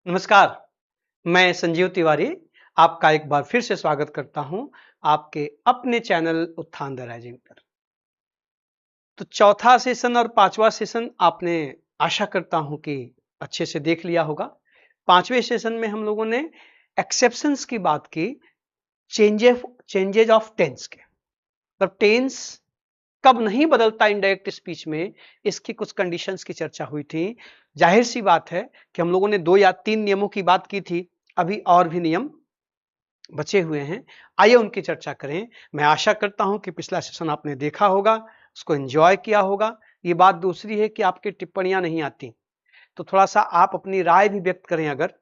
नमस्कार, मैं संजीव तिवारी आपका एक बार फिर से स्वागत करता हूं आपके अपने चैनल उत्थान द राइजिंग पर। तो चौथा सेशन और पांचवा सेशन आपने आशा करता हूं कि अच्छे से देख लिया होगा। पांचवें सेशन में हम लोगों ने एक्सेप्शंस की बात की, चेंजेज ऑफ टेंस के। मतलब टेंस कब नहीं बदलता इनडायरेक्ट स्पीच में, इसकी कुछ कंडीशंस की चर्चा हुई थी। जाहिर सी बात है कि हम लोगों ने 2 या 3 नियमों की बात की थी, अभी और भी नियम बचे हुए हैं। आइए उनकी चर्चा करें। मैं आशा करता हूं कि पिछला सेशन आपने देखा होगा, उसको एंजॉय किया होगा। ये बात दूसरी है कि आपकी टिप्पणियां नहीं आती, तो थोड़ा सा आप अपनी राय भी व्यक्त करें। अगर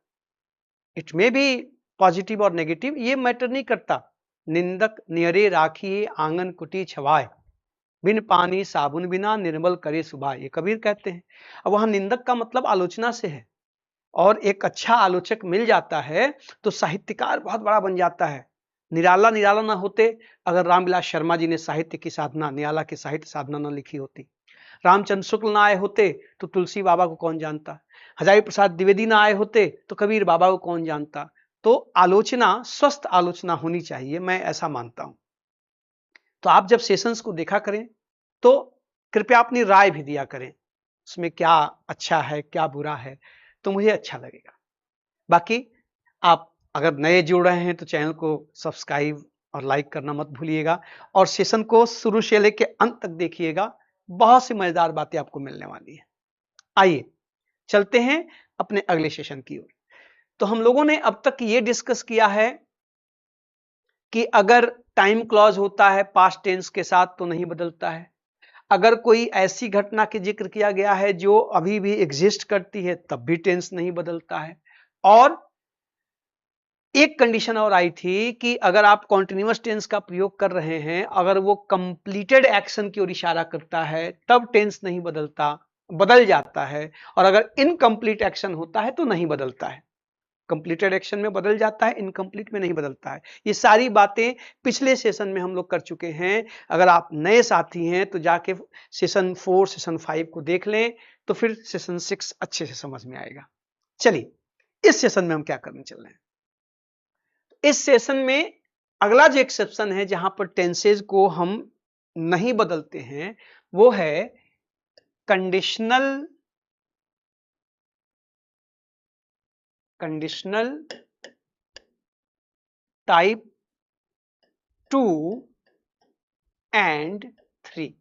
इट मे बी पॉजिटिव और नेगेटिव, ये मैटर नहीं करता। निंदक नियरे राखिए आंगन कुटी छवाए, बिन पानी साबुन बिना निर्मल करे सुभाए, ये कबीर कहते हैं। अब वहां निंदक का मतलब आलोचना से है, और एक अच्छा आलोचक मिल जाता है तो साहित्यकार बहुत बड़ा बन जाता है। निराला निराला ना होते अगर रामविलास शर्मा जी ने साहित्य की साधना, निराला की साहित्य साधना न लिखी होती। रामचंद्र शुक्ल ना आए होते तो तुलसी बाबा को कौन जानता। हजारी प्रसाद द्विवेदी ना आए होते तो कबीर बाबा को कौन जानता। तो आलोचना, स्वस्थ आलोचना होनी चाहिए, मैं ऐसा मानता हूं। तो आप जब सेशंस को देखा करें तो कृपया अपनी राय भी दिया करें, उसमें क्या अच्छा है क्या बुरा है, तो मुझे अच्छा लगेगा। बाकी आप अगर नए जुड़ रहे हैं तो चैनल को सब्सक्राइब और लाइक करना मत भूलिएगा, और सेशन को शुरू से लेकर अंत तक देखिएगा। बहुत सी मजेदार बातें आपको मिलने वाली है। आइए चलते हैं अपने अगले सेशन की ओर। तो हम लोगों ने अब तक ये डिस्कस किया है कि अगर टाइम क्लॉज होता है पास्ट टेंस के साथ तो नहीं बदलता है। अगर कोई ऐसी घटना की जिक्र किया गया है जो अभी भी एग्जिस्ट करती है तब भी टेंस नहीं बदलता है। और एक कंडीशन और आई थी कि अगर आप कॉन्टिन्यूअस टेंस का प्रयोग कर रहे हैं, अगर वो कंप्लीटेड एक्शन की ओर इशारा करता है तब टेंस नहीं बदलता, बदल जाता है। और अगर इनकम्प्लीट एक्शन होता है तो नहीं बदलता है। कंप्लीटेड एक्शन में बदल जाता है, इनकम्प्लीट में नहीं बदलता है। ये सारी बातें पिछले सेशन में हम लोग कर चुके हैं। अगर आप नए साथी हैं तो जाके सेशन 4 सेशन 5 को देख लें, तो फिर सेशन 6 अच्छे से समझ में आएगा। चलिए इस सेशन में हम क्या करने चल रहे हैं। इस सेशन में अगला जो एक्सेप्शन है जहां पर टेंसेज को हम नहीं बदलते हैं, वो है कंडीशनल टाइप 2 एंड 3।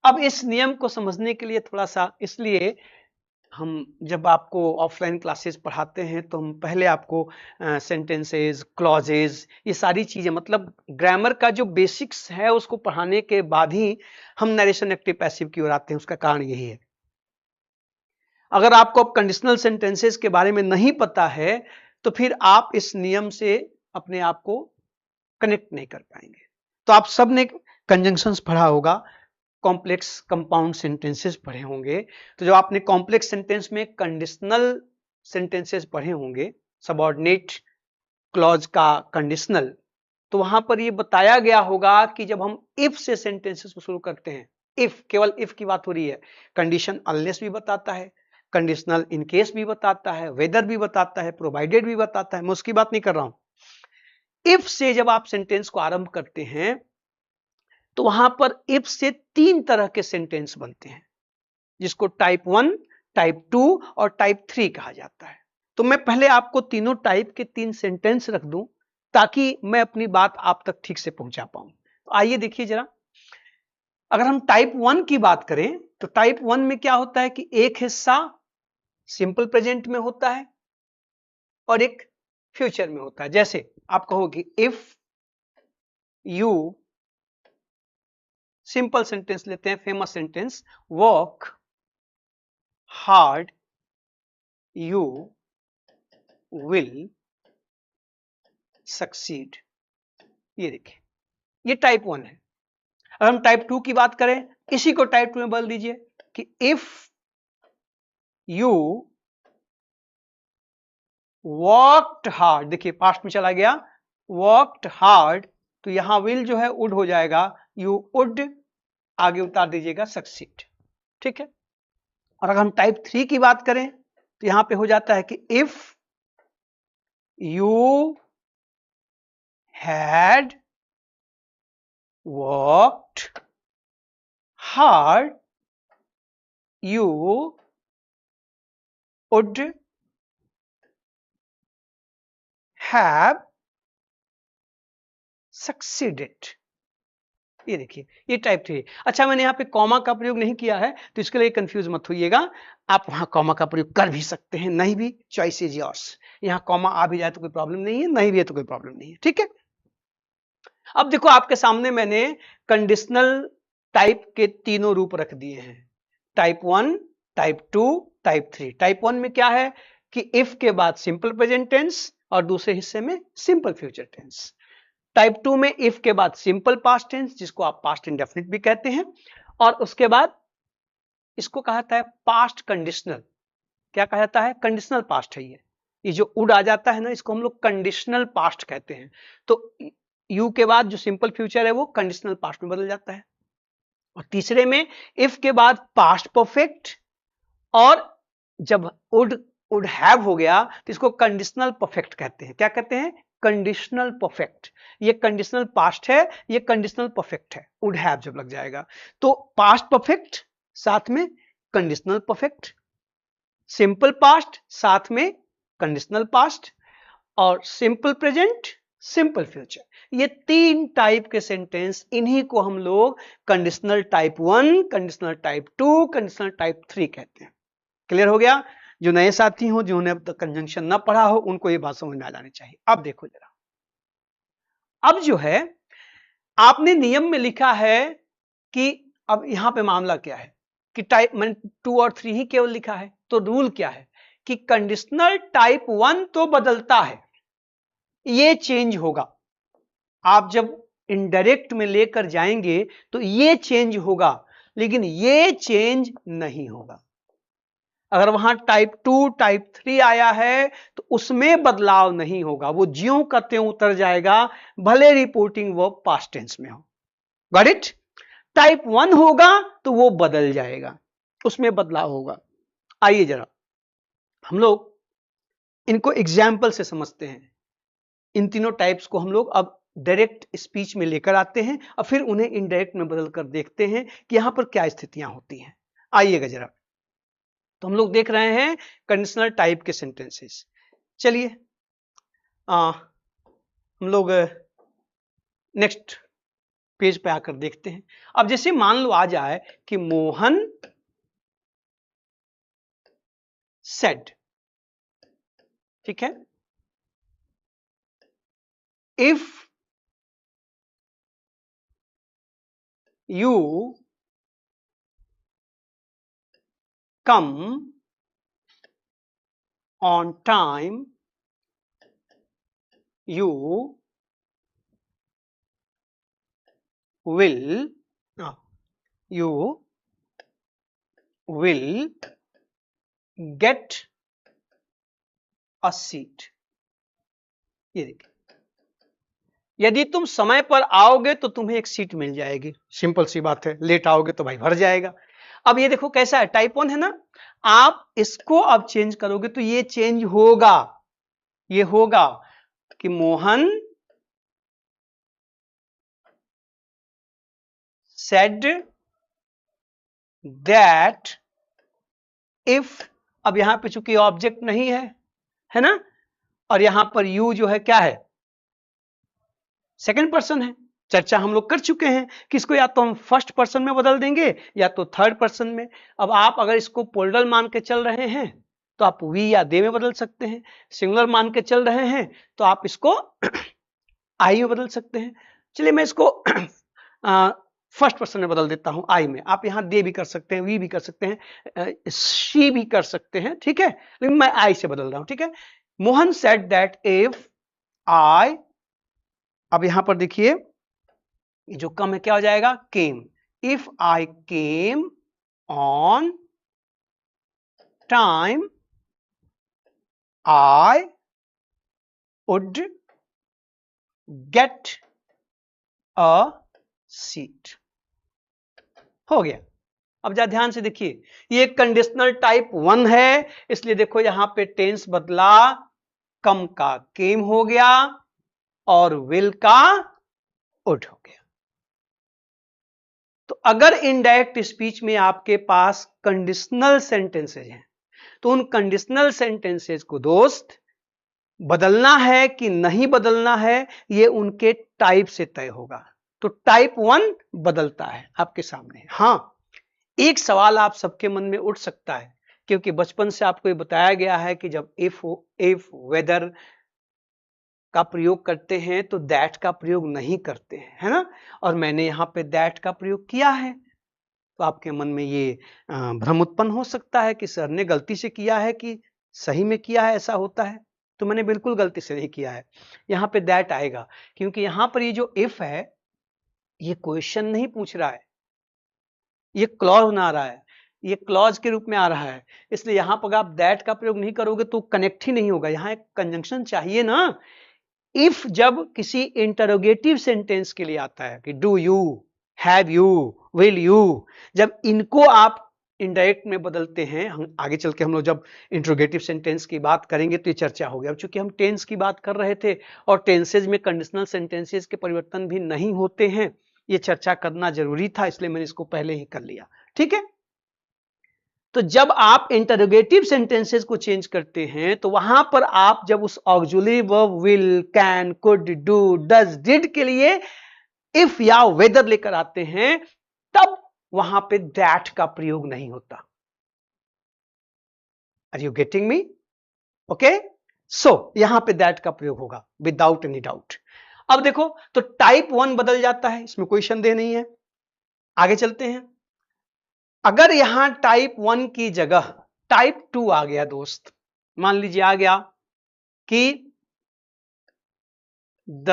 अब इस नियम को समझने के लिए थोड़ा सा, इसलिए हम जब आपको ऑफलाइन क्लासेस पढ़ाते हैं तो हम पहले आपको सेंटेंसेस, क्लॉजेज, ये सारी चीजें, मतलब ग्रामर का जो बेसिक्स है उसको पढ़ाने के बाद ही हम नरेशन एक्टिव पैसिव की ओर आते हैं। उसका कारण यही है। अगर आपको अब कंडीशनल सेंटेंसेस के बारे में नहीं पता है तो फिर आप इस नियम से अपने आप को कनेक्ट नहीं कर पाएंगे। तो आप सब ने कंजंक्शंस पढ़ा होगा, कॉम्प्लेक्स कंपाउंड सेंटेंसेस पढ़े होंगे। तो जब आपने कॉम्प्लेक्स सेंटेंस में कंडीशनल सेंटेंसेस पढ़े होंगे, सबऑर्डिनेट क्लॉज का कंडीशनल, तो वहां पर ये बताया गया होगा कि जब हम इफ से सेंटेंसेस को शुरू करते हैं, इफ, केवल इफ की बात हो रही है, कंडीशन अनलेस भी बताता है, कंडीशनल इन केस भी बताता है, वेदर भी बताता है, प्रोवाइडेड भी बताता है। मैं उसकी बात नहीं कर रहा हूं। इफ से जब आप सेंटेंस को आरंभ करते हैं तो वहां पर इफ से 3 तरह के सेंटेंस बनते हैं, जिसको टाइप 1, टाइप 2 और टाइप 3 कहा जाता है। तो मैं पहले आपको तीनों टाइप के 3 सेंटेंस रख दूं ताकि मैं अपनी बात आप तक ठीक से पहुंचा पाऊं। तो आइए देखिए जरा, अगर हम टाइप 1 की बात करें तो टाइप 1 में क्या होता है कि एक हिस्सा सिंपल प्रेजेंट में होता है और एक फ्यूचर में होता है। जैसे आप कहोगे इफ यू, सिंपल सेंटेंस लेते हैं, famous sentence, work hard you will succeed. ये देखिए, ये टाइप 1 है। अगर हम टाइप 2 की बात करें, इसी को टाइप 2 में बदल दीजिए कि इफ यू वर्कड हार्ड, देखिए पास्ट में चला गया, वर्कड हार्ड, तो यहां विल जो है वुड हो जाएगा, यू वुड आगे उतार दीजिएगा सक्सीड। ठीक है। और अगर हम टाइप 3 की बात करें तो यहां पे हो जाता है कि if you had worked hard you would have succeeded। ये देखिए, ये टाइप 3। अच्छा, मैंने यहाँ पे कॉमा का प्रयोग नहीं किया है, तो इसके लिए कंफ्यूज मत होइएगा। आप वहां कॉमा का प्रयोग कर भी सकते हैं, नहीं भी, चॉइस इज योर्स। यहाँ कॉमा आ भी जाए तो कोई प्रॉब्लम नहीं है, नहीं भी है तो कोई प्रॉब्लम नहीं है, ठीक है। अब देखो, आपके सामने मैंने कंडीशनल टाइप के तीनों रूप रख दिए हैं, टाइप 1, टाइप 2, टाइप 3। टाइप 1 में क्या है कि इफ के बाद सिंपल प्रेजेंट टेंस और दूसरे हिस्से में सिंपल फ्यूचर टेंस। टाइप 2 में इफ के बाद सिंपल पास्ट टेंस, जिसको आप पास्ट इंडेफिनिट भी कहते हैं, और उसके बाद इसको कहा जाता है पास्ट कंडीशनल। क्या कहा जाता है? कंडीशनल पास्ट है ये जो उड आ जाता है ना, इसको हम लोग कंडीशनल पास्ट कहते हैं। तो यू के बाद जो सिंपल फ्यूचर है वो कंडीशनल पास्ट में बदल जाता है। और तीसरे में इफ के बाद पास्ट परफेक्ट, और जब वुड हैव हो गया तो इसको कंडीशनल परफेक्ट कहते हैं। क्या कहते हैं? Conditional perfect. ये कंडीशनल पास्ट है, ये कंडीशनल परफेक्ट है, वुड हैव जब लग जाएगा। तो पास्ट परफेक्ट साथ में कंडीशनल परफेक्ट, सिंपल पास्ट साथ में कंडीशनल पास्ट, और सिंपल प्रेजेंट, सिंपल फ्यूचर। ये तीन टाइप के सेंटेंस, इन्हीं को हम लोग conditional type 1, conditional type 2, conditional type 3 कहते हैं। क्लियर हो गया? जो नए साथी हो, जिन्होंने अब तक कंजंक्शन ना पढ़ा हो, उनको ये बात समझ में आ जानी चाहिए। अब देखो जरा, अब जो है आपने नियम में लिखा है कि अब यहां पे मामला क्या है कि टाइप, मैंने 2 और 3 ही केवल लिखा है, तो रूल क्या है कि कंडीशनल टाइप 1 तो बदलता है, ये चेंज होगा। आप जब इनडायरेक्ट में लेकर जाएंगे तो ये चेंज होगा, लेकिन ये चेंज नहीं होगा। अगर वहां टाइप 2, टाइप 3 आया है तो उसमें बदलाव नहीं होगा, वो ज्यों का त्यों उतर जाएगा, भले रिपोर्टिंग वर्ब पास्ट टेंस में हो। Got it? टाइप 1 होगा तो वो बदल जाएगा, उसमें बदलाव होगा। आइए जरा हम लोग इनको एग्जाम्पल से समझते हैं। इन तीनों टाइप्स को हम लोग अब डायरेक्ट स्पीच में लेकर आते हैं और फिर उन्हें इनडायरेक्ट में बदल कर देखते हैं कि यहां पर क्या स्थितियां होती हैं। आइएगा जरा, तो हम लोग देख रहे हैं कंडीशनल टाइप के सेंटेंसेस। चलिए हम लोग नेक्स्ट पेज पे आकर देखते हैं। अब जैसे मान लो आ जाए कि मोहन सेड, ठीक है, if you come on time, you will get a seat। ये देखिए, यदि तुम समय पर आओगे तो तुम्हें एक सीट मिल जाएगी। सिंपल सी बात है, लेट आओगे तो भाई भर जाएगा। अब ये देखो कैसा है, टाइप 1 है ना, आप इसको अब चेंज करोगे तो ये चेंज होगा। ये होगा कि मोहन said that if, अब यहां पे चूंकि ऑब्जेक्ट नहीं है ना, और यहां पर यू जो है क्या है, सेकंड पर्सन है। चर्चा हम लोग कर चुके हैं कि इसको या तो हम फर्स्ट पर्सन में बदल देंगे या तो थर्ड पर्सन में। अब आप अगर इसको प्लूरल मान के चल रहे हैं तो आप वी या दे में बदल सकते हैं, सिंगुलर मान के चल रहे हैं तो आप इसको आई में बदल सकते हैं। चलिए मैं इसको फर्स्ट पर्सन में बदल देता हूं, आई में। आप यहां दे भी कर सकते हैं, वी भी कर सकते हैं, शी भी कर सकते हैं, ठीक है, लेकिन मैं आई से बदल रहा हूं, ठीक है। Mohan said that if I, अब यहां पर देखिए जो कम है क्या हो जाएगा, came. If I came on time I would get a seat. हो गया। अब जा ध्यान से देखिए, ये कंडीशनल टाइप 1 है, इसलिए देखो यहां पे टेंस बदला, कम का केम हो गया और विल का वुड हो गया। तो अगर इनडायरेक्ट स्पीच में आपके पास कंडीशनल सेंटेंसेज हैं, तो उन कंडीशनल सेंटेंसेज को दोस्त बदलना है कि नहीं बदलना है, ये उनके टाइप से तय होगा। तो टाइप 1 बदलता है आपके सामने। हां, एक सवाल आप सबके मन में उठ सकता है, क्योंकि बचपन से आपको ये बताया गया है कि जब इफ वेदर का प्रयोग करते हैं तो दैट का प्रयोग नहीं करते हैं, है ना। और मैंने यहां पे दैट का प्रयोग किया है, तो आपके मन में ये भ्रम उत्पन्न हो सकता है कि सर ने गलती से किया है कि सही में किया है, ऐसा होता है। तो मैंने बिल्कुल गलती से नहीं किया है, यहां पे दैट आएगा, क्योंकि यहां पर ये जो इफ है, ये क्वेश्चन नहीं पूछ रहा है, ये क्लॉज बना रहा है, ये क्लॉज के रूप में आ रहा है। इसलिए यहां पर आप दैट का प्रयोग नहीं करोगे तो कनेक्ट ही नहीं होगा, यहां एक कंजंक्शन चाहिए ना। इफ जब किसी इंटरोगेटिव सेंटेंस के लिए आता है कि do you, have you, will you, जब इनको आप इनडायरेक्ट में बदलते हैं, हम आगे चल के हम लोग जब इंटरोगेटिव सेंटेंस की बात करेंगे तो ये चर्चा होगी। अब चूंकि हम टेंस की बात कर रहे थे और टेंसेज में कंडीशनल सेंटेंसेस के परिवर्तन भी नहीं होते हैं, ये चर्चा करना जरूरी था, इसलिए मैंने इसको पहले ही कर लिया। ठीक है, तो जब आप इंटरोगेटिव सेंटेंसेस को चेंज करते हैं तो वहां पर आप जब उस auxiliary verb will, can, could, do, does, did के लिए इफ या वेदर लेकर आते हैं, तब वहां पे दैट का प्रयोग नहीं होता। Are you getting me? Okay, so यहां पे दैट का प्रयोग होगा विदाउट एनी डाउट। अब देखो, तो टाइप 1 बदल जाता है, इसमें कोई संदेह नहीं है। आगे चलते हैं। अगर यहां टाइप 1 की जगह टाइप 2 आ गया दोस्त, मान लीजिए आ गया कि द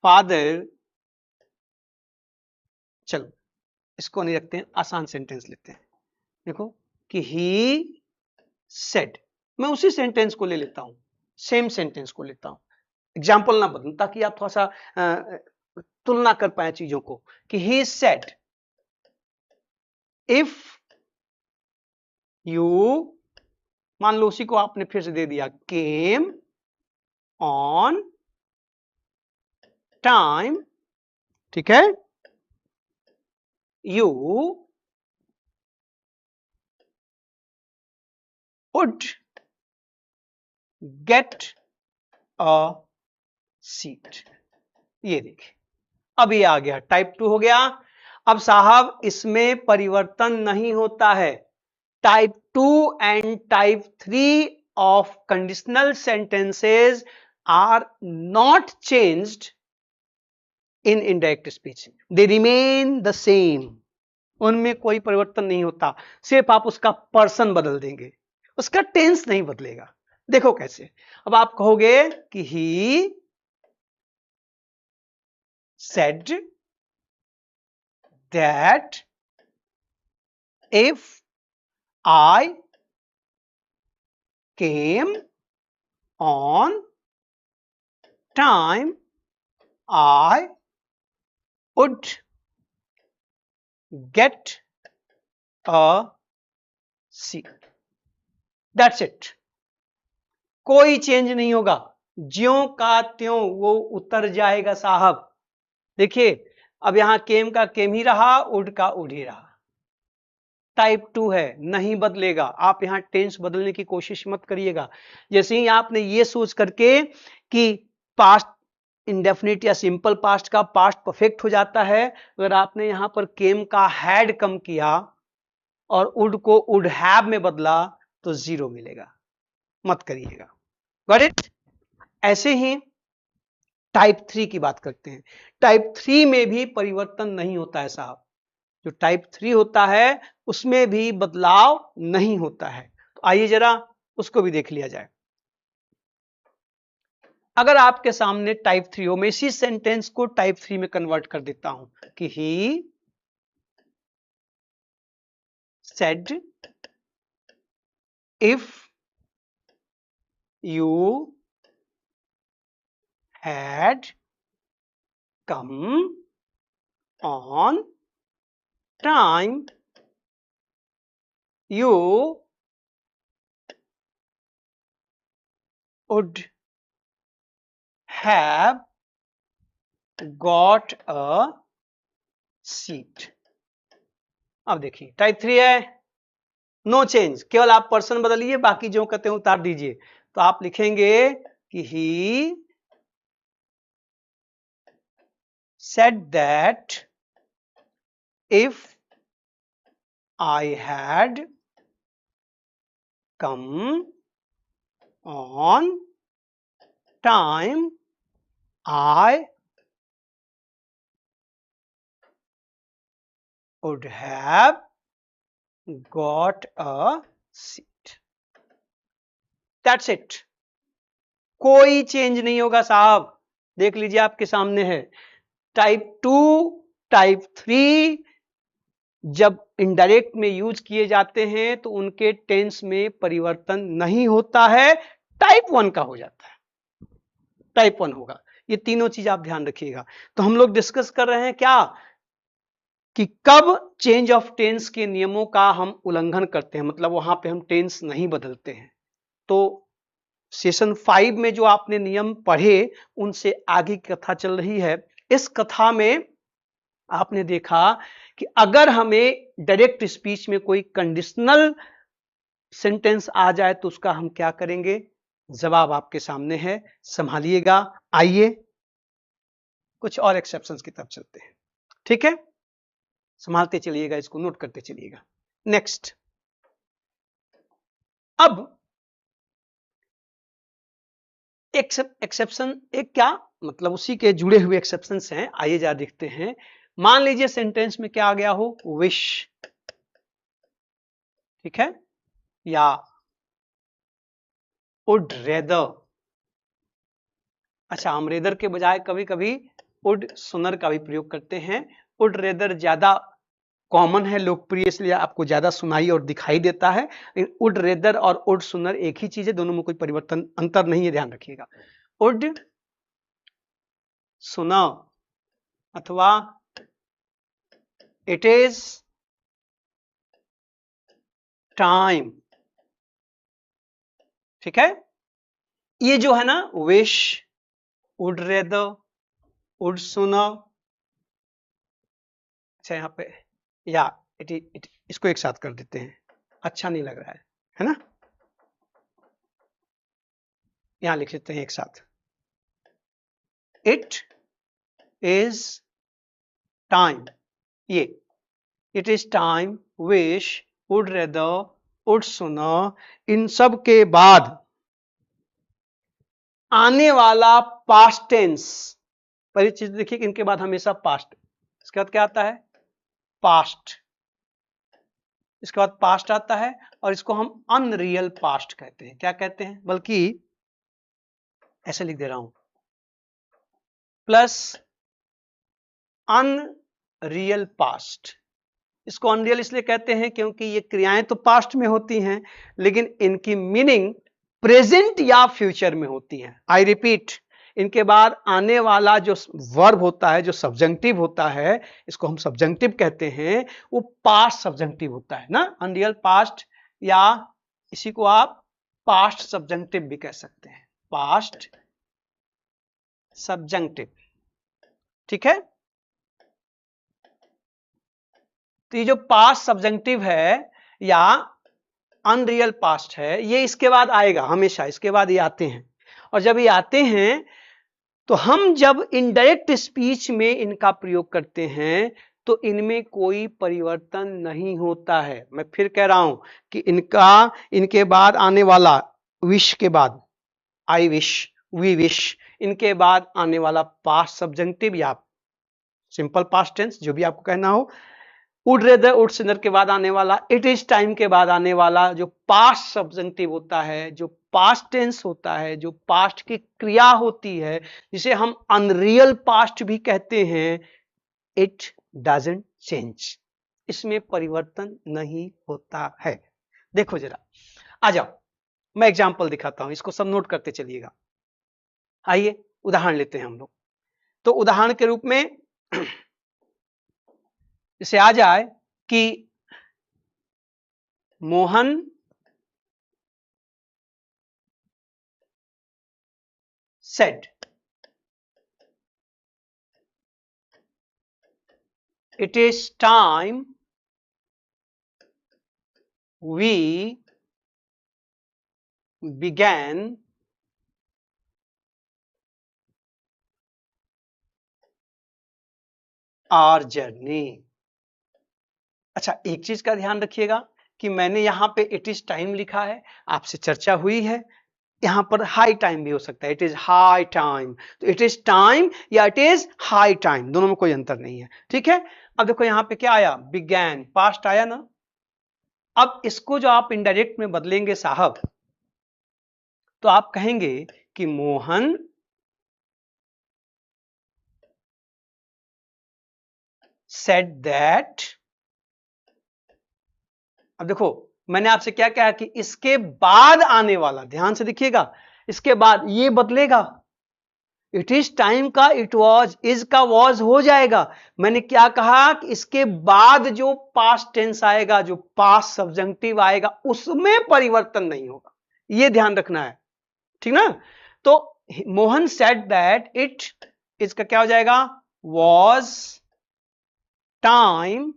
फादर, चलो इसको नहीं रखते हैं, आसान सेंटेंस लेते हैं। देखो कि ही सेड, मैं उसी सेंटेंस को ले लेता हूं, सेम सेंटेंस को लेता हूं, एग्जाम्पल ना बदलूं, ताकि आप थोड़ा सा तुलना कर पाए चीजों को। कि ही सेड इफ यू, मान लो उसी को आपने फिर से दे दिया, केम ऑन टाइम, ठीक है, you would get a seat. ये देखिए, अब ये आ गया, टाइप 2 हो गया। अब साहब इसमें परिवर्तन नहीं होता है। Type 2 and type 3 of conditional sentences are not changed in indirect speech. They remain the same. उनमें कोई परिवर्तन नहीं होता, सिर्फ आप उसका पर्सन बदल देंगे, उसका टेंस नहीं बदलेगा। देखो कैसे, अब आप कहोगे कि he said that if I came on time I would get a seat. That's it. कोई चेंज नहीं होगा, ज्यों का त्यों वो उतर जाएगा साहब। देखिए, अब यहां केम का केम ही रहा, उड का उड ही रहा। टाइप 2 है, नहीं बदलेगा। आप यहां टेंस बदलने की कोशिश मत करिएगा। जैसे ही आपने ये सोच करके कि पास्ट इंडेफिनिट या सिंपल पास्ट का पास्ट परफेक्ट हो जाता है, अगर आपने यहां पर केम का हैड कम किया और उड को उड हैव में बदला तो जीरो मिलेगा, मत करिएगा। Got it? ऐसे ही टाइप 3 की बात करते हैं। टाइप 3 में भी परिवर्तन नहीं होता है साहब। जो टाइप 3 होता है उसमें भी बदलाव नहीं होता है। तो आइए जरा उसको भी देख लिया जाए। अगर आपके सामने टाइप 3 हो, मैं इसी सेंटेंस को टाइप 3 में कन्वर्ट कर देता हूं कि he said if you had come on time you would have got a seat। अब देखिए टाइप 3 है, नो चेंज, केवल आप पर्सन बदलिए, बाकी जो कहते हैं उतार दीजिए। तो आप लिखेंगे कि ही said that if I had come on time I would have got a seat। That's it, कोई चेंज नहीं होगा साहब, देख लीजिए आपके सामने है। टाइप 2 टाइप 3 जब इनडायरेक्ट में यूज किए जाते हैं तो उनके टेंस में परिवर्तन नहीं होता है, टाइप 1 का हो जाता है, टाइप 1 होगा। ये तीनों चीज आप ध्यान रखिएगा। तो हम लोग डिस्कस कर रहे हैं क्या कि कब चेंज ऑफ टेंस के नियमों का हम उल्लंघन करते हैं, मतलब वहां पे हम टेंस नहीं बदलते हैं। तो सेशन 5 में जो आपने नियम पढ़े उनसे आगे की कथा चल रही है। इस कथा में आपने देखा कि अगर हमें डायरेक्ट स्पीच में कोई कंडीशनल सेंटेंस आ जाए तो उसका हम क्या करेंगे, जवाब आपके सामने है, संभालिएगा। आइए कुछ और एक्सेप्शंस की तरफ चलते हैं, ठीक है, संभालते चलिएगा, इसको नोट करते चलिएगा। नेक्स्ट, अब एक्सेप्शन एक क्या मतलब उसी के जुड़े हुए एक्सेप्शंस हैं, आइए जरा देखते हैं। मान लीजिए सेंटेंस में क्या आ गया हो, विश, ठीक है, या वुड रेदर। अच्छा, हम रेदर के बजाय कभी कभी वुड सुनर का भी प्रयोग करते हैं। वुड रेदर ज्यादा कॉमन है, लोकप्रिय, इसलिए आपको ज्यादा सुनाई और दिखाई देता है। वुड रेदर और वुड सुनर एक ही चीज है, दोनों में कोई परिवर्तन अंतर नहीं है, ध्यान रखिएगा। वुड सुनर अथवा इट इज टाइम, ठीक है। ये जो है ना विश, वुड रेदर, वुड सुनर, अच्छा यहाँ पे या इट इसको एक साथ कर देते हैं, अच्छा नहीं लग रहा है ना, यहां लिख लेते हैं एक साथ, इट इज टाइम। ये it is time, wish, would rather, would सुनर, इन सब के बाद आने वाला पास्ट टेंस, पहली चीज देखिए कि इनके बाद हमेशा पास्ट, इसके बाद क्या आता है, पास्ट, इसके बाद पास्ट आता है, और इसको हम अनरियल पास्ट कहते हैं। क्या कहते हैं, बल्कि ऐसे लिख दे रहा हूं, प्लस अनरियल पास्ट। इसको अनरियल इसलिए कहते हैं क्योंकि ये क्रियाएं तो पास्ट में होती हैं, लेकिन इनकी मीनिंग प्रेजेंट या फ्यूचर में होती हैं। आई रिपीट, इनके बाद आने वाला जो वर्ब होता है, जो सब्जेंटिव होता है, इसको हम सब्जेंटिव कहते हैं, वो पास्ट सब्जेंटिव होता है ना, अनरियल पास्ट, या इसी को आप पास्ट सब्जेंटिव भी कह सकते हैं, पास्ट सब्जेंटिव, ठीक है। तो ये जो पास्ट सब्जेंटिव है या अनरियल पास्ट है, ये इसके बाद आएगा, हमेशा इसके बाद ये आते हैं। और जब ये आते हैं तो हम जब इनडायरेक्ट स्पीच में इनका प्रयोग करते हैं तो इनमें कोई परिवर्तन नहीं होता है। मैं फिर कह रहा हूं कि इनके बाद आने वाला विश के बाद आई विश, वी विश, इनके बाद आने वाला पास्ट सब्जेंटिव या सिंपल पास्ट टेंस, जो भी आपको कहना हो, वुड रेदर, वुड सिनर के बाद आने वाला, इट इज टाइम के बाद आने वाला जो पास्ट सब्जेंटिव होता है, जो पास्ट टेंस होता है, जो पास्ट की क्रिया होती है, जिसे हम अनरियल पास्ट भी कहते हैं, इट डजंट चेंज, इसमें परिवर्तन नहीं होता है। देखो जरा, आ जाओ, मैं एग्जांपल दिखाता हूं, इसको सब नोट करते चलिएगा। आइए उदाहरण लेते हैं हम लोग। तो उदाहरण के रूप में इसे आ जाए कि Mohan said it is time we began our journey। अच्छा, एक चीज का ध्यान रखिएगा कि मैंने यहां पे इट इज टाइम लिखा है, आपसे चर्चा हुई है, यहां पर हाई टाइम भी हो सकता है, इट इज हाई टाइम, तो इट इज टाइम या इट इज हाई टाइम, दोनों में कोई अंतर नहीं है। ठीक है, अब देखो यहां पे क्या आया, बिगैन, पास्ट आया ना। अब इसको जो आप इनडायरेक्ट में बदलेंगे साहब, तो आप कहेंगे कि मोहन said that। अब देखो मैंने आपसे क्या कहा कि इसके बाद आने वाला, ध्यान से देखिएगा, इसके बाद ये बदलेगा, इट इज टाइम का इट वॉज, इज का वॉज हो जाएगा। मैंने क्या कहा कि इसके बाद जो पास्ट टेंस आएगा, जो पास्ट सब्जेक्टिव आएगा, उसमें परिवर्तन नहीं होगा, ये ध्यान रखना है, ठीक ना। तो मोहन सेड दैट इट, इसका क्या हो जाएगा, वॉज टाइम।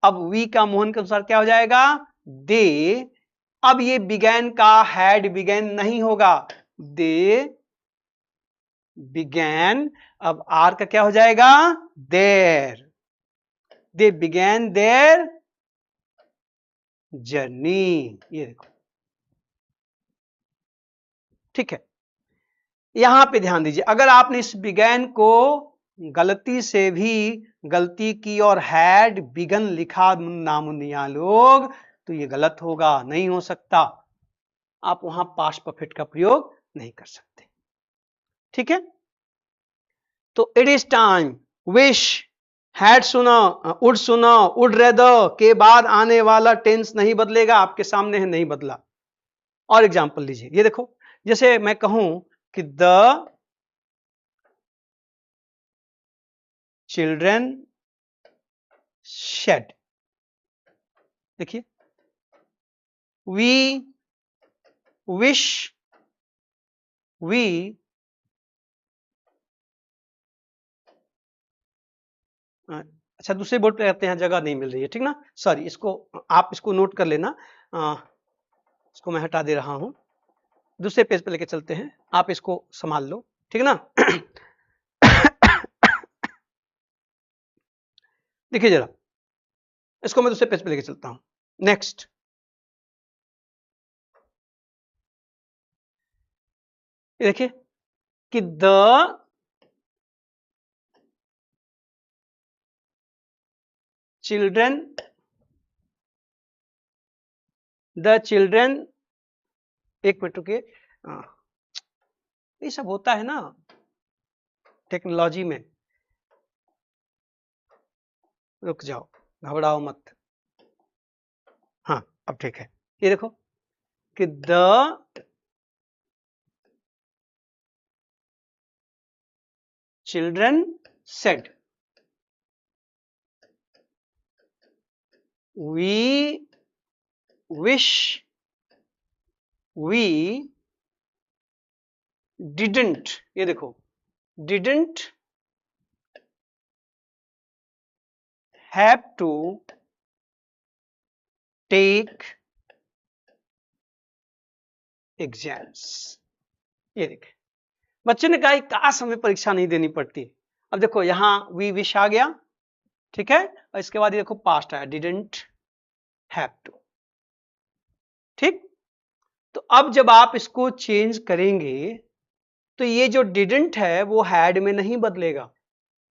अब वी का मोहन के अनुसार क्या हो जाएगा, दे। अब ये बिगैन का हैड बिगैन नहीं होगा, दे बिगैन। अब आर का क्या हो जाएगा, there, they began their journey. ये देखो, ठीक है, यहां पे ध्यान दीजिए, अगर आपने इस बिगैन को गलती से भी गलती की और हैड बिगन लिखा नामुनिया लोग, तो ये गलत होगा, नहीं हो सकता, आप वहां पास्ट परफेक्ट का प्रयोग नहीं कर सकते। ठीक है, तो it is time, wish, had सुना, वुड सुना, वुड रेदर के बाद आने वाला टेंस नहीं बदलेगा, आपके सामने है, नहीं बदला। और एग्जांपल लीजिए, ये देखो, जैसे मैं कहूं कि द चिल्ड्रन शेड, देखिए, वी विश, वी अच्छा दूसरे बोर्ड पे रहते हैं, जगह नहीं मिल रही है, ठीक ना, सॉरी, इसको आप इसको नोट कर लेना, इसको मैं हटा दे रहा हूं, दूसरे पेज पे लेके चलते हैं, आप इसको संभाल लो, ठीक ना। देखिए जरा, इसको मैं दूसरे पेज पे लेके चलता हूं, नेक्स्ट, देखिए कि द चिल्ड्रन, एक मिनट रुकिए, ये सब होता है ना टेक्नोलॉजी में, रुक जाओ, घबराओ मत, हाँ अब ठीक है, ये देखो कि the children said we wish we didn't, ये देखो, didn't have to take exams. ये देखें, बच्चे ने कहा काश हमें परीक्षा नहीं देनी पड़ती। अब देखो यहां वी विश आ गया, ठीक है, और इसके बाद ये देखो पास्ट आया, डिडंट हैव टू, ठीक। तो अब जब आप इसको चेंज करेंगे तो ये जो डिडंट है वो हैड में नहीं बदलेगा,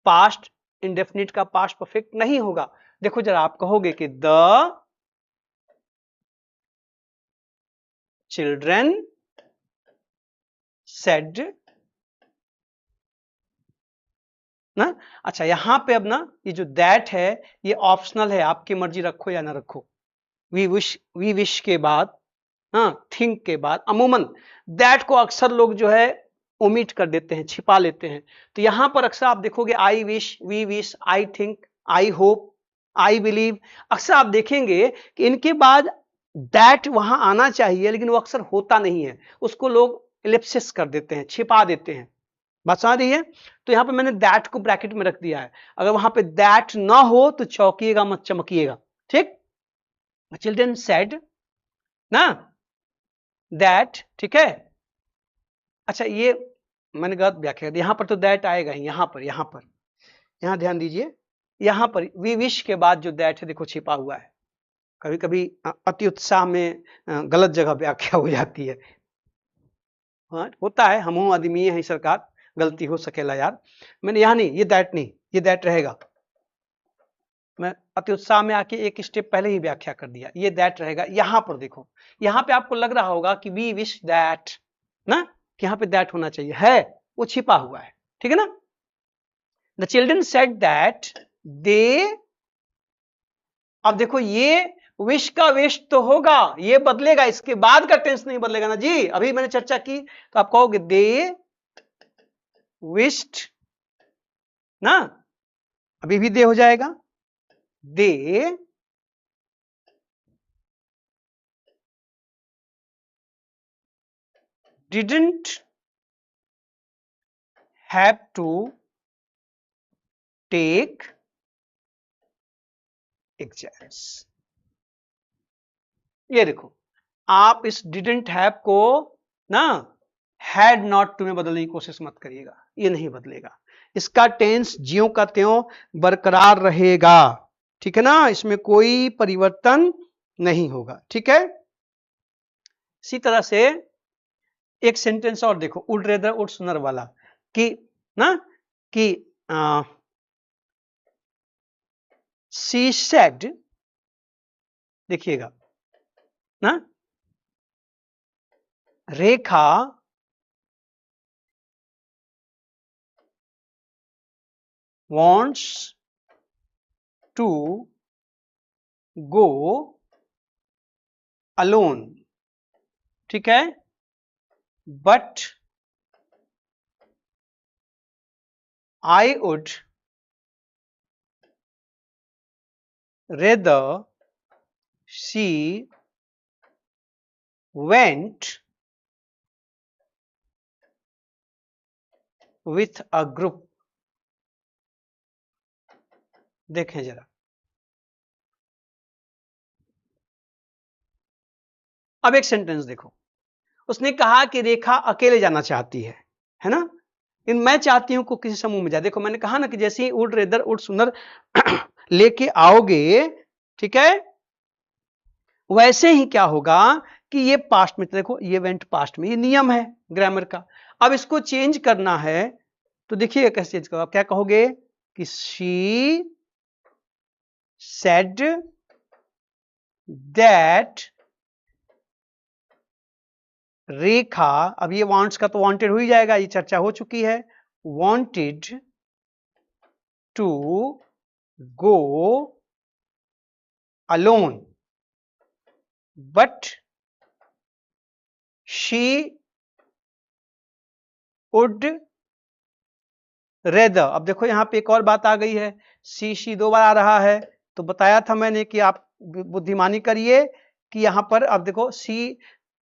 पास्ट इंडेफिनिट का पास्ट परफेक्ट नहीं होगा। देखो जरा, आप कहोगे कि द चिल्ड्रन सेड ना। अच्छा यहां पे अब ना ये जो दैट है ये ऑप्शनल है, आपकी मर्जी रखो या ना रखो। वी विश के बाद, हाँ, थिंक के बाद अमूमन दैट को अक्सर लोग जो है ओमिट कर देते हैं, छिपा लेते हैं। तो यहां पर अक्सर आप देखोगे I wish, we wish, I think, I hope, I believe. अक्सर आप देखेंगे कि इनके बाद दैट वहां आना चाहिए, लेकिन वो अक्सर होता नहीं है, उसको लोग एलिप्सिस कर देते हैं, छिपा देते हैं। बात समझ रही है? तो यहां पे मैंने दैट को ब्रैकेट में रख दिया है। अगर वहां पे दैट ना हो तो चौंकिएगा मत, चमकिएगा। ठीक? चिल्ड्रन सेड ना दैट, ठीक है। अच्छा, ये मैंने गलत व्याख्या दी, यहां पर तो दैट आएगा ही, यहां ध्यान दीजिए, यहां पर वी विश के बाद जो दैट है देखो छिपा हुआ है। कभी कभी अति उत्साह में गलत जगह व्याख्या हो जाती है। हाँ, होता है, हम आदमी है सरकार, गलती हो सकेला यार। मैंने यहां नहीं, ये दैट नहीं, ये दैट रहेगा। मैं अति उत्साह में आके एक स्टेप पहले ही व्याख्या कर दिया, ये दैट रहेगा। यहां पर देखो, यहां पे आपको लग रहा होगा कि वी विश दैट ना, कि यहां पे दैट होना चाहिए, है वो छिपा हुआ है। ठीक है ना? The children said that they, अब देखो ये विश का विश तो होगा, ये बदलेगा, इसके बाद का टेंस नहीं बदलेगा ना जी। अभी मैंने चर्चा की तो आप कहोगे दे विश्ड ना, अभी भी दे हो जाएगा, दे didn't have to take exams। ये देखो, आप इस didn't have को ना had not to में बदलने की कोशिश मत करिएगा, ये नहीं बदलेगा, इसका टेंस ज्यों का त्यों बरकरार रहेगा। ठीक है ना? इसमें कोई परिवर्तन नहीं होगा। ठीक है? इसी तरह से एक सेंटेंस और देखो, उड रेदर उड सुनर वाला, कि ना कि शी सेड, देखिएगा ना, रेखा wants to go alone। ठीक है? but I would rather she went with a group। देखें जरा, अब एक सेंटेंस देखो, उसने कहा कि रेखा अकेले जाना चाहती है ना? इन मैं चाहती हूं को किसी समूह में जाए। देखो मैंने कहा ना कि जैसे ही उड रेदर उड सुनर लेके आओगे, ठीक है, वैसे ही क्या होगा कि ये पास्ट में, देखो ये वेंट पास्ट में, ये नियम है ग्रामर का। अब इसको चेंज करना है तो देखिए कैसे चेंज करो, आप क्या कहोगे कि शी सेड दैट रेखा, अब ये वांट्स का तो वांटेड हो ही जाएगा, ये चर्चा हो चुकी है, wanted to go alone but she would rather. अब देखो यहां पे एक और बात आ गई है, शी दो बार आ रहा है, तो बताया था मैंने कि आप बुद्धिमानी करिए कि यहां पर अब देखो she,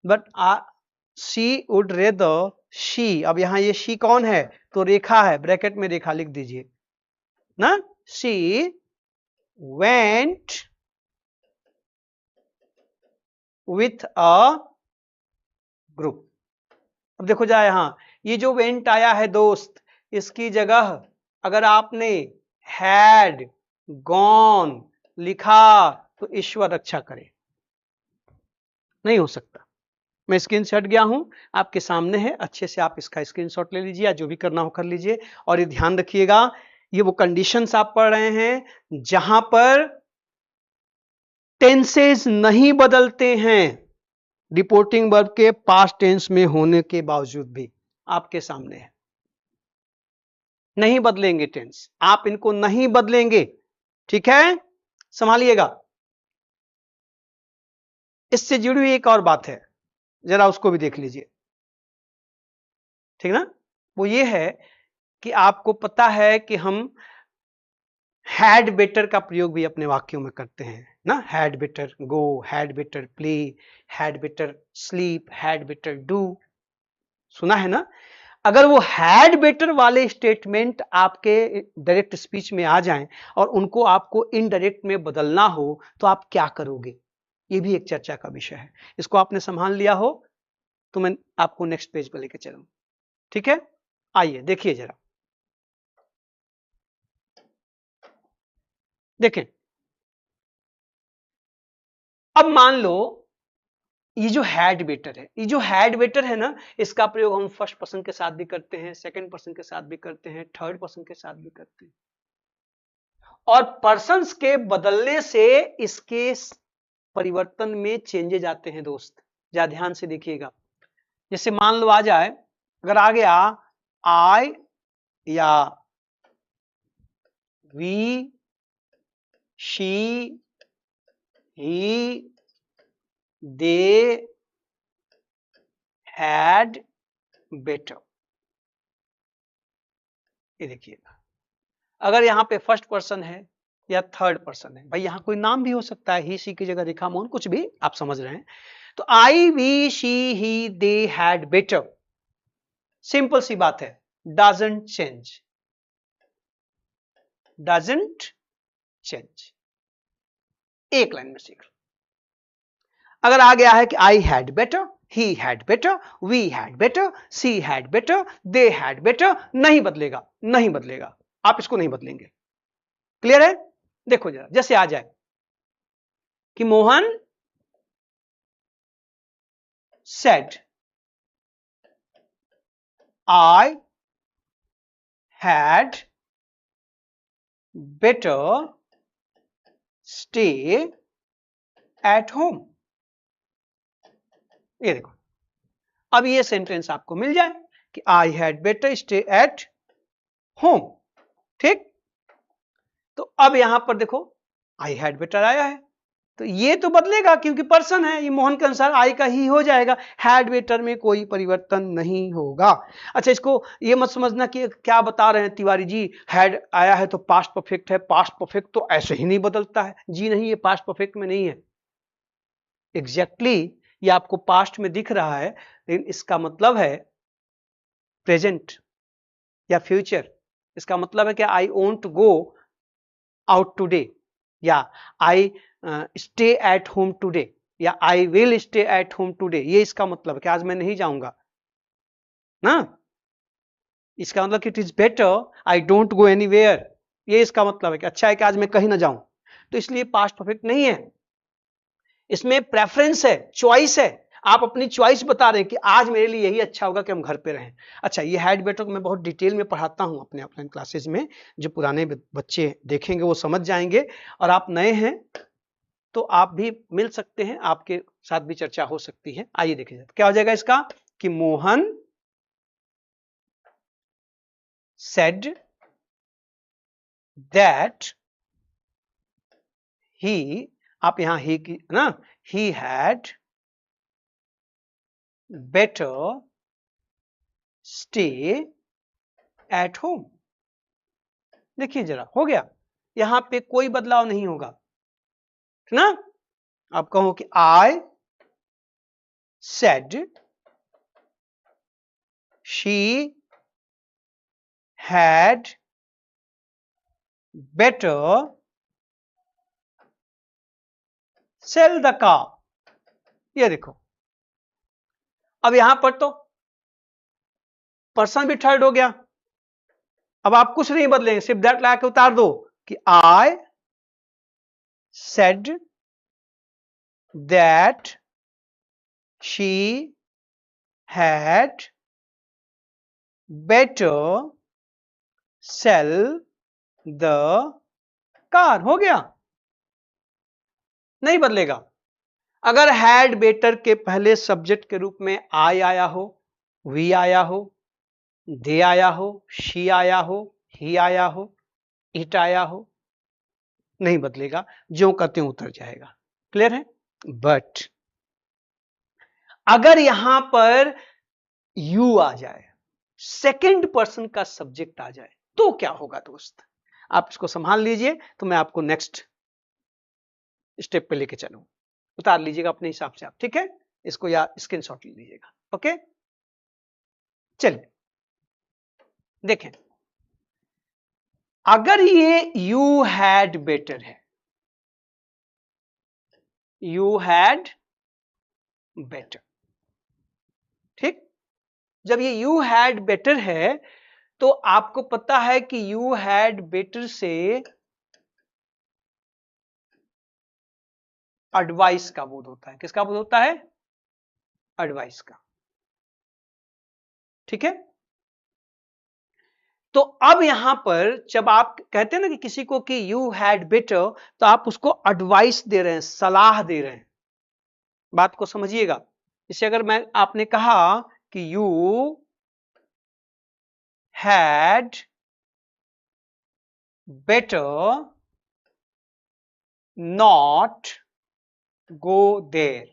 but she would rather she, अब यहां ये शी कौन है, तो रेखा है, ब्रैकेट में रेखा लिख दीजिए ना, she went with a group. अब देखो जाए, यहां ये जो वेंट आया है दोस्त, इसकी जगह अगर आपने हैड गॉन लिखा तो ईश्वर रक्षा करे, नहीं हो सकता। मैं स्क्रीनशॉट गया हूं, आपके सामने है, अच्छे से आप इसका स्क्रीनशॉट ले लीजिए, या जो भी करना हो कर लीजिए। और ये ध्यान रखिएगा, ये वो कंडीशंस आप पढ़ रहे हैं जहां पर टेंसेस नहीं बदलते हैं, रिपोर्टिंग वर्ब के पास्ट टेंस में होने के बावजूद भी आपके सामने है, नहीं बदलेंगे टेंस, आप इनको नहीं बदलेंगे। ठीक है? संभालिएगा। इससे जुड़ी हुई एक और बात है, जरा उसको भी देख लीजिए। ठीक ना? वो ये है कि आपको पता है कि हम हैड बेटर का प्रयोग भी अपने वाक्यों में करते हैं ना, had better go, had better play, had better sleep, had better do, सुना है ना। अगर वो हैड बेटर वाले स्टेटमेंट आपके डायरेक्ट स्पीच में आ जाएं और उनको आपको इनडायरेक्ट में बदलना हो तो आप क्या करोगे, ये भी एक चर्चा का विषय है। इसको आपने संभाल लिया हो तो मैं आपको नेक्स्ट पेज पर लेकर चलूं, ठीक है। आइए देखिए जरा, देखें। अब मान लो ये जो हैड बेटर है, ये जो हैड बेटर है ना, इसका प्रयोग हम फर्स्ट पर्सन के साथ भी करते हैं, सेकंड पर्सन के साथ भी करते हैं, थर्ड पर्सन के साथ भी करते हैं, और पर्सन्स के बदलने से इसके परिवर्तन में चेंजेज आते हैं दोस्त, जरा ध्यान से देखिएगा। जैसे मान लो आ जाए, अगर आ गया आई या we, she, he, they, had better, ये देखिएगा। अगर यहां पे फर्स्ट पर्सन है या थर्ड पर्सन है, भाई यहां कोई नाम भी हो सकता है, ही सी की जगह रेखा मोहन, कुछ भी आप समझ रहे हैं। तो I we she he they had better, simple सी बात है, डजंट चेंज, डजंट चेंज, एक लाइन में सीख लो। अगर आ गया है कि I had better, he had better, we had better, she had better, they had better, नहीं बदलेगा, नहीं बदलेगा, आप इसको नहीं बदलेंगे। क्लियर है। देखो जरा, जैसे आ जाए कि Mohan said I had better stay at home, ये देखो, अब ये सेंटेंस आपको मिल जाए कि I had better stay at home, ठीक। तो अब यहां पर देखो आई हैड बेटर आया है, तो ये तो बदलेगा क्योंकि पर्सन है, ये मोहन के अनुसार आई का ही हो जाएगा, हैड बेटर में कोई परिवर्तन नहीं होगा। अच्छा, इसको ये मत समझना कि क्या बता रहे हैं तिवारी जी, हैड आया है तो पास्ट परफेक्ट है, पास्ट परफेक्ट तो ऐसे ही नहीं बदलता है। जी नहीं, ये पास्ट परफेक्ट में नहीं है, एग्जैक्टली ये आपको पास्ट में दिख रहा है, लेकिन इसका मतलब है प्रेजेंट या फ्यूचर। इसका मतलब है कि I won't go out today, या I stay at home today, या I will stay at home today, ये इसका मतलब है कि आज मैं नहीं जाऊंगा ना। इसका मतलब कि it is better I don't go anywhere, ये इसका मतलब है कि अच्छा है कि आज मैं कहीं ना जाऊं। तो इसलिए पास्ट परफेक्ट नहीं है, इसमें प्रेफरेंस है, चॉइस है, आप अपनी चॉइस बता रहे हैं कि आज मेरे लिए यही अच्छा होगा कि हम घर पे रहें। अच्छा, ये हैड बेटर को मैं बहुत डिटेल में पढ़ाता हूं अपने ऑफलाइन क्लासेस में, जो पुराने बच्चे देखेंगे वो समझ जाएंगे, और आप नए हैं तो आप भी मिल सकते हैं, आपके साथ भी चर्चा हो सकती है। आइए देखिए क्या हो जाएगा इसका, कि मोहन सेड दैट ही, आप यहां ही की ना, ही had better stay at home. देखिए जरा, हो गया, यहां पे कोई बदलाव नहीं होगा, है ना। आप कहो कि I said she had better sell the car, ये देखो, अब यहां पर तो पर्सन भी थर्ड हो गया, अब आप कुछ नहीं बदलेंगे, सिर्फ दैट ला के उतार दो कि I said that she had better sell the car, हो गया, नहीं बदलेगा। अगर हैड बेटर के पहले सब्जेक्ट के रूप में आई आया हो, वी आया हो, दे आया हो, शी आया हो, ही आया हो, इट आया हो, नहीं बदलेगा, जो कहते हैं उतर जाएगा। क्लियर है। बट अगर यहां पर यू आ जाए, सेकंड पर्सन का सब्जेक्ट आ जाए, तो क्या होगा दोस्त। आप इसको संभाल लीजिए, तो मैं आपको नेक्स्ट स्टेप पे लेके चलूं। उतार लीजिएगा अपने हिसाब से आप, ठीक है, इसको या स्क्रीनशॉट ले लीजिएगा। ओके, चलिए देखें, अगर ये यू हैड बेटर है, यू हैड बेटर, ठीक, जब ये यू हैड बेटर है तो आपको पता है कि यू हैड बेटर से एडवाइस का बोध होता है। किसका बोध होता है? एडवाइस का, ठीक है। तो अब यहां पर जब आप कहते हैं ना कि किसी को कि यू हैड बेटर, तो आप उसको एडवाइस दे रहे हैं, सलाह दे रहे हैं। बात को समझिएगा। इसे अगर मैं आपने कहा कि you had better not go there,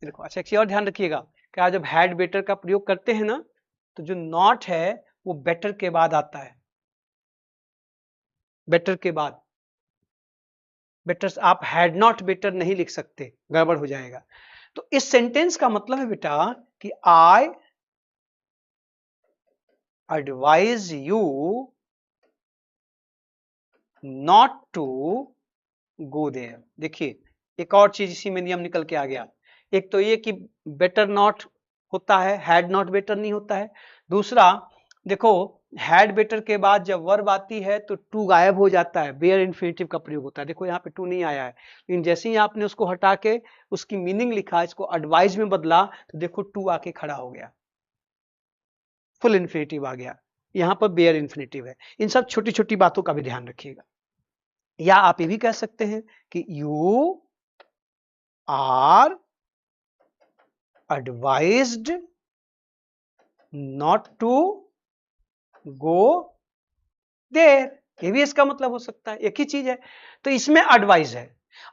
देखो अच्छा एक चीज और ध्यान रखिएगा, क्या जब हैड बेटर का प्रयोग करते हैं ना, तो जो नॉट है वो बेटर के बाद आता है, बेटर के बाद। बेटर आप हैड नॉट बेटर नहीं लिख सकते, गड़बड़ हो जाएगा। तो इस सेंटेंस का मतलब है बेटा कि I advise you not to go there. देखिए एक और चीज इसी में नियम निकल के आ गया। एक तो ये कि बेटर नॉट होता है, हैड नॉट बेटर नहीं होता है। दूसरा देखो, हैड बेटर के बाद जब वर्ब आती है तो टू गायब हो जाता है, बेयर इन्फिनेटिव का प्रयोग होता है। देखो यहाँ पे टू नहीं आया है, लेकिन जैसे ही आपने उसको हटा के उसकी मीनिंग लिखा, इसको एडवाइज में बदला, तो देखो टू आके खड़ा हो गया, फुल इन्फिनेटिव आ गया। यहाँ पर बेयर इन्फिनेटिव है। इन सब छोटी छोटी बातों का भी ध्यान रखिएगा। या आप ये भी कह सकते हैं कि you are advised not to go there, ये भी इसका मतलब हो सकता है, एक ही चीज है। तो इसमें एडवाइस है।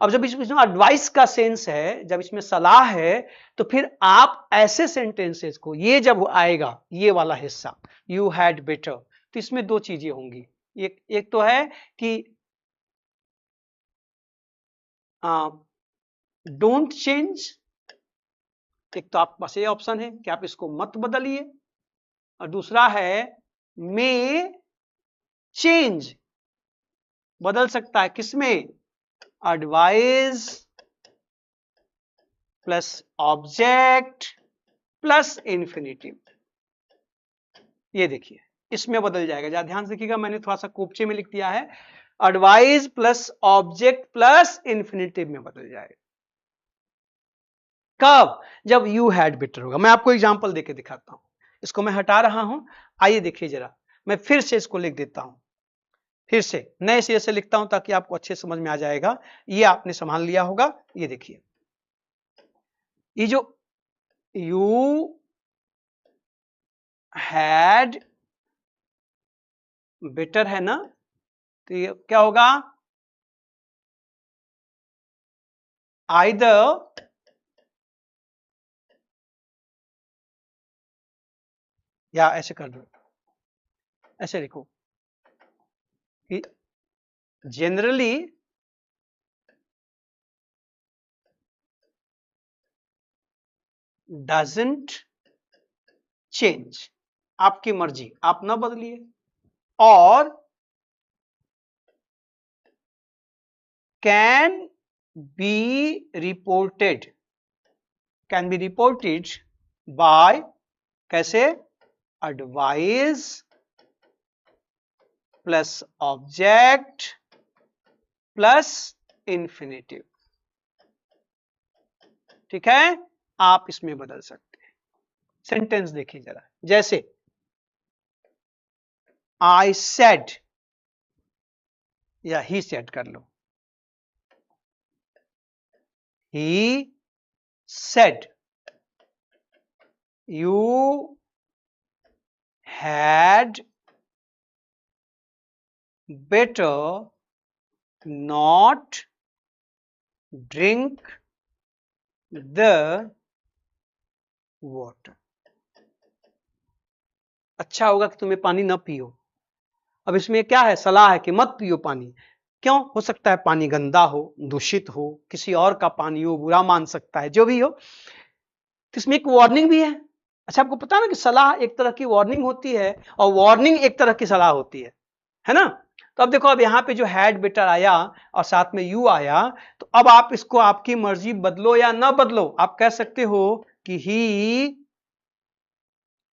अब जब इसमें एडवाइस का सेंस है, जब इसमें सलाह है, तो फिर आप ऐसे सेंटेंसेस को, ये जब आएगा ये वाला हिस्सा यू हैड बेटर, तो इसमें दो चीजें होंगी। एक तो है कि डोंट चेंज, एक तो आपके पास ये ऑप्शन है कि आप इसको मत बदलिए, और दूसरा है मे चेंज, बदल सकता है किसमें? Advise plus object plus infinitive, ये देखिए इसमें बदल जाएगा। जरा ध्यान से देखिएगा, मैंने थोड़ा सा कोपचे में लिख दिया है, advise plus object plus infinitive में बदल जाएगा। कब? जब यू हैड बेटर होगा। मैं आपको एग्जांपल देके दिखाता हूं, इसको मैं हटा रहा हूं, आइए देखिए जरा, मैं फिर से इसको लिख देता हूं, फिर से नए सिरे से लिखता हूं ताकि आपको अच्छे समझ में आ जाएगा। ये आपने संभाल लिया होगा। ये देखिए, ये जो यू हैड बेटर है ना, तो ये क्या होगा? आइदर या ऐसे कर दो, ऐसे लिखो कि जनरली डजंट चेंज, आपकी मर्जी, आप ना बदलिए, और can be reported, can be reported by, कैसे? Advise plus object plus infinitive, ठीक है, आप इसमें बदल सकते हैं। सेंटेंस देखिए जरा, जैसे आई सेड, या ही सेड कर लो, he said you had better not drink the water, अच्छा होगा कि तुम्हें पानी ना पियो। अब इसमें क्या है, सलाह है कि मत पियो पानी। क्यों? हो सकता है पानी गंदा हो, दूषित हो, किसी और का पानी हो, बुरा मान सकता है, जो भी हो। तो इसमें एक वार्निंग भी है। अच्छा, आपको पता है ना कि सलाह एक तरह की वार्निंग होती है और वार्निंग एक तरह की सलाह होती है ना? तो अब देखो, अब यहां पे जो हैड बेटर आया और साथ में यू आया, तो अब आप इसको आपकी मर्जी बदलो या ना बदलो। आप कह सकते हो कि ही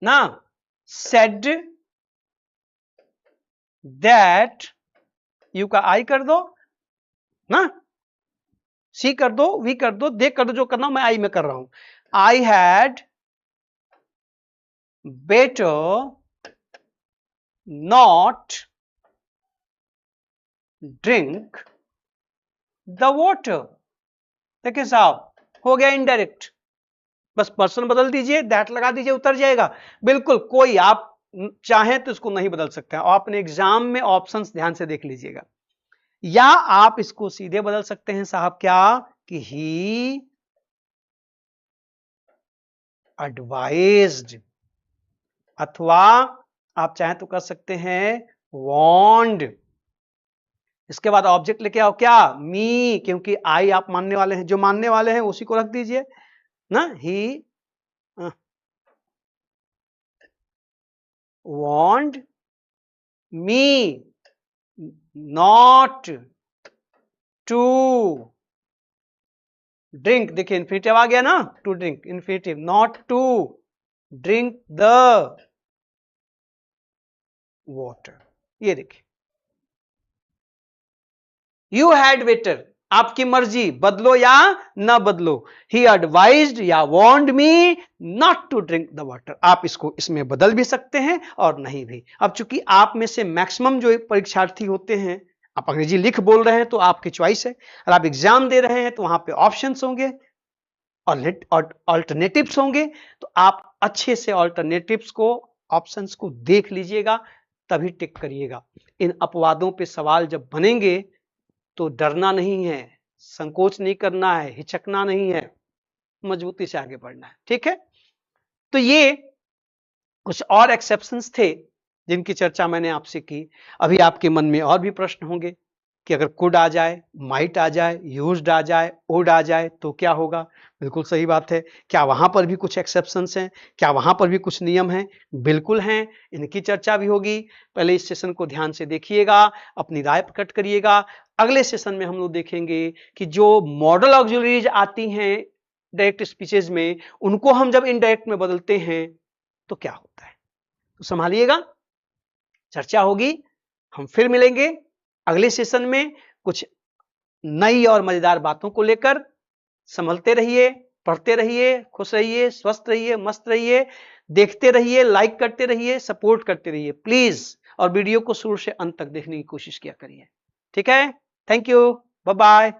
ना सेड दैट, यू का आई कर दो ना, सी कर दो, वी कर दो, दे कर दो, जो करना मैं आई में कर रहा हूं। आई had better not drink the water. देखिए साहब, हो गया इनडायरेक्ट, बस पर्सन बदल दीजिए, दैट लगा दीजिए, उतर जाएगा। बिल्कुल, कोई आप चाहें तो इसको नहीं बदल सकते हैं। आपने एग्जाम में ऑप्शंस ध्यान से देख लीजिएगा। या आप इसको सीधे बदल सकते हैं साहब, क्या कि ही एडवाइज्ड, अथवा आप चाहें तो कर सकते हैं वॉन्ड। इसके बाद ऑब्जेक्ट लेके आओ, क्या, मी, क्योंकि आई आप मानने वाले हैं, जो मानने वाले हैं उसी को रख दीजिए ना। He wanted me not to drink. देखिए इन्फिनिटिव आ गया ना, to drink, infinitive, not to drink the water. ये देखिए, यू हैड बेटर, आपकी मर्जी, बदलो या ना बदलो। ही एडवाइज्ड या warned me not to drink the water. आप इसको इसमें बदल भी सकते हैं और नहीं भी। अब चूंकि आप में से मैक्सिमम जो परीक्षार्थी होते हैं, आप अंग्रेजी लिख बोल रहे हैं तो आपकी चॉइस है, और आप एग्जाम दे रहे हैं तो वहां पे ऑप्शंस होंगे और ऑल्टरनेटिव्स होंगे। तो आप अच्छे से ऑल्टरनेटिव्स को, ऑप्शंस को देख लीजिएगा, तभी टिक करिएगा। इन अपवादों पे सवाल जब बनेंगे तो डरना नहीं है, संकोच नहीं करना है, हिचकना नहीं है, मजबूती से आगे बढ़ना है। ठीक है, तो ये कुछ और एक्सेप्शंस थे जिनकी चर्चा मैंने आपसे की। अभी आपके मन में और भी प्रश्न होंगे कि अगर कुड आ जाए, माइट आ जाए, यूज्ड आ जाए, वुड आ जाए तो क्या होगा। बिल्कुल सही बात है, क्या वहां पर भी कुछ एक्सेप्शंस हैं, क्या वहां पर भी कुछ नियम हैं? बिल्कुल हैं, इनकी चर्चा भी होगी। पहले इस सेशन को ध्यान से देखिएगा, अपनी राय प्रकट करिएगा। अगले सेशन में हम लोग देखेंगे कि जो मॉडल ऑक्सिलरीज आती हैं डायरेक्ट स्पीचेज में, उनको हम जब इनडायरेक्ट में बदलते हैं तो क्या होता है। तो संभालिएगा, चर्चा होगी, हम फिर मिलेंगे अगले सेशन में कुछ नई और मजेदार बातों को लेकर। संभलते रहिए, पढ़ते रहिए, खुश रहिए, स्वस्थ रहिए, मस्त रहिए, देखते रहिए, लाइक करते रहिए, सपोर्ट करते रहिए प्लीज, और वीडियो को शुरू से अंत तक देखने की कोशिश किया करिए। ठीक है, थैंक यू, बाय बाय।